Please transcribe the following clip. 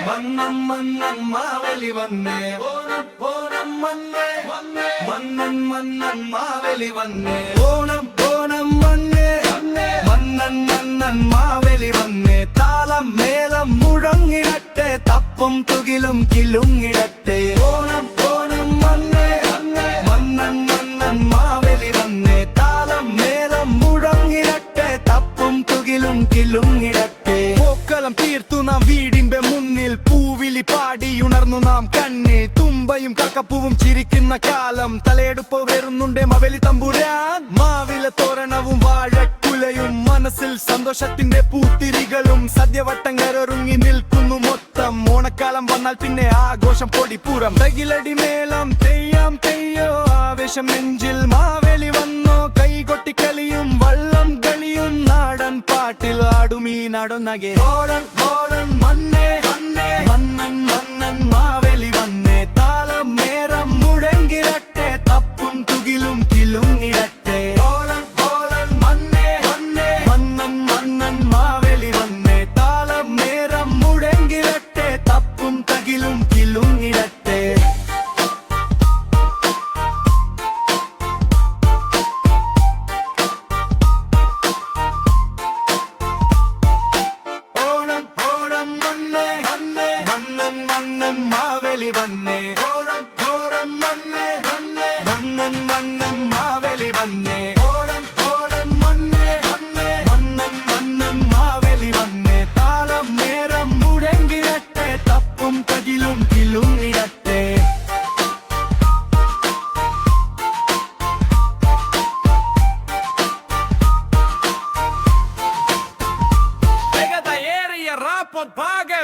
മന്നൻ മന്നൻ മാവേലി വന്നേ ഓണം ഓണം വന്നേ മന്നൻ മന്നൻ മാവേലി വന്നേ ഓണം ഓണം വന്നേ മന്നൻ മന്നൻ മാവേലി വന്നേ താളം മേളം മുഴങ്ങിടട്ടെ തപ്പും തുകിലും കിലുങ്ങിടട്ടെ ഓണം ഓണം വന്നേ മന്നൻ മന്നൻ മാവേലി വന്നേ താളം മേളം മുഴങ്ങിടട്ടെ തപ്പും തുകിലും കിലുങ്ങിടട്ടെ പൂക്കളം തീർത്തു നാം വീടിന്റെ മുന്നിൽ പൂവിളി പാടിയുണർന്നു നാം കണ്ണിൽ തുമ്പയും കക്കപ്പൂവും ചിരിക്കുന്ന കാലം തലയെടുപ്പ് വരുന്നുണ്ട് മാവേലി തമ്പുരാൻ മാവിലെ തോരണവും വാഴക്കുലയും മനസ്സിൽ സന്തോഷത്തിന്റെ പൂത്തിരികളും സദ്യവട്ടം കരൊരുങ്ങി നിൽക്കുന്നു മൊത്തം ഓണക്കാലം വന്നാൽ പിന്നെ ആഘോഷം പൊടിപ്പൂരം തകിലടി മേളം തെയ്യാം തെയ്യോ ആവേശം നെഞ്ചിൽ മാവേലി വന്നോ കൈകൊട്ടിക്കളിയും വള്ളം കളിയും നാടൻ പാട്ടിൽ ആടുമീ നടന്നകെ ഓടൻ ഓടൻ മണ്ണേ മന്നൻ മന്നൻ മാവേലി വന്നേ താളം മേരം മുഴങ്ങിടട്ടെ തപ്പും തുകിലും കിലുങ്ങിടട്ടെ ഓടൻ ഓടൻ മണ്ണേ മന്നൻ മന്നൻ മാവേലി വന്നേ താളം മേരം മുഴങ്ങിടട്ടെ തപ്പും തകിലും കിലുങ്ങിടട്ടെ മന്നൻ മാവേലി വന്നേ ഓണം ഓണം വന്നേ മന്നൻ മന്നൻ മാവേലി വന്നേ ഓണം ഓണം വന്നേ മന്നൻ മന്നൻ മാവേലി വന്നേ താളം നേരം മുഴങ്ങിടട്ടെ തപ്പും തകിലും കിലുങ്ങിടട്ടെ Pega da era e rapa, paga!